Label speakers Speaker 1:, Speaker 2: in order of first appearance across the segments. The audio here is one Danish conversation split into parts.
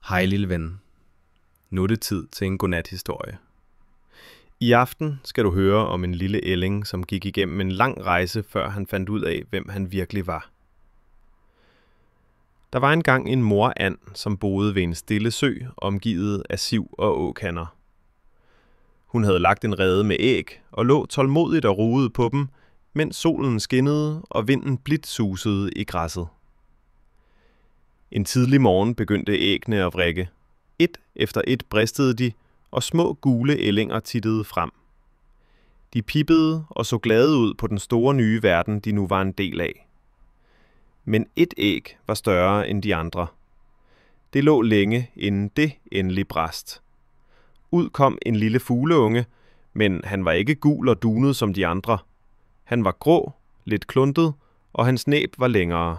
Speaker 1: Hej lille ven. Nu er det tid til en godnathistorie. I aften skal du høre om en lille ælling, som gik igennem en lang rejse, før han fandt ud af, hvem han virkelig var. Der var engang en mor-and, som boede ved en stille sø, omgivet af siv og åkander. Hun havde lagt en rede med æg og lå tålmodigt og rugede på dem, mens solen skinnede og vinden blidt susede i græsset. En tidlig morgen begyndte æggene at vrikke. Et efter et bristede de, og små gule ællinger tittede frem. De pippede og så glade ud på den store nye verden, de nu var en del af. Men et æg var større end de andre. Det lå længe, inden det endelig brast. Ud kom en lille fugleunge, men han var ikke gul og dunet som de andre. Han var grå, lidt kluntet, og hans næb var længere.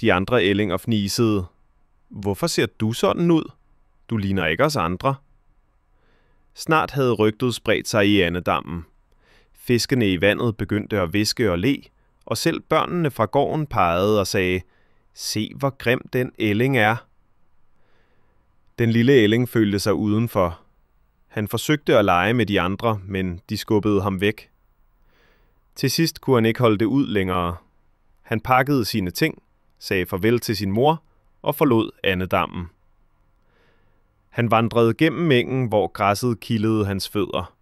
Speaker 1: De andre ællinger fnisede. Hvorfor ser du sådan ud? Du ligner ikke os andre. Snart havde rygtet spredt sig i andedammen. Fiskene i vandet begyndte at hviske og le, og selv børnene fra gården pegede og sagde, se hvor grim den ælling er. Den lille ælling følte sig udenfor. Han forsøgte at lege med de andre, men de skubbede ham væk. Til sidst kunne han ikke holde det ud længere. Han pakkede sine ting, sagde farvel til sin mor og forlod andedammen. Han vandrede gennem engen, hvor græsset kildede hans fødder.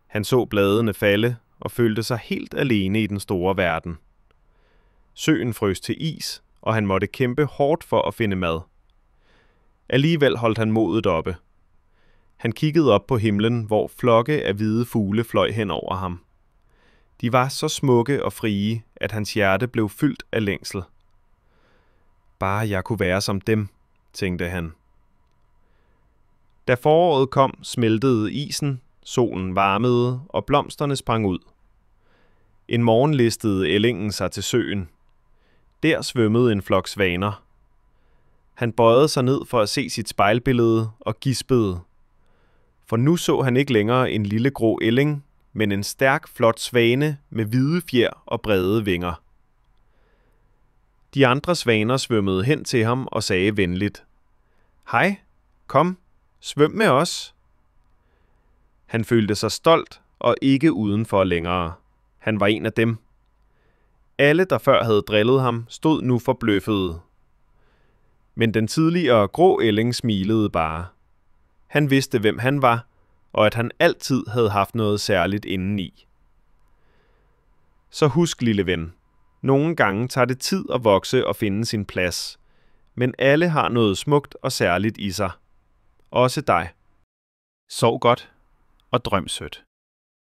Speaker 1: Han så bladene falde og følte sig helt alene i den store verden. Søen frøs til is, og han måtte kæmpe hårdt for at finde mad. Alligevel holdt han modet oppe. Han kiggede op på himlen, hvor flokke af hvide fugle fløj hen over ham. De var så smukke og frie, at hans hjerte blev fyldt af længsel. Bare jeg kunne være som dem, tænkte han. Da foråret kom, smeltede isen, solen varmede, og blomsterne sprang ud. En morgen listede ællingen sig til søen. Der svømmede en flok svaner. Han bøjede sig ned for at se sit spejlbillede og gispede. For nu så han ikke længere en lille grå ælling, men en stærk, flot svane med hvide fjer og brede vinger. De andre svaner svømmede hen til ham og sagde venligt, hej, kom, svøm med os. Han følte sig stolt og ikke udenfor længere. Han var en af dem. Alle, der før havde drillet ham, stod nu forbløffede. Men den tidligere grå ælling smilede bare. Han vidste, hvem han var, og at han altid havde haft noget særligt indeni. Så husk, lille ven, nogle gange tager det tid at vokse og finde sin plads, men alle har noget smukt og særligt i sig. Også dig. Sov godt og drøm sødt.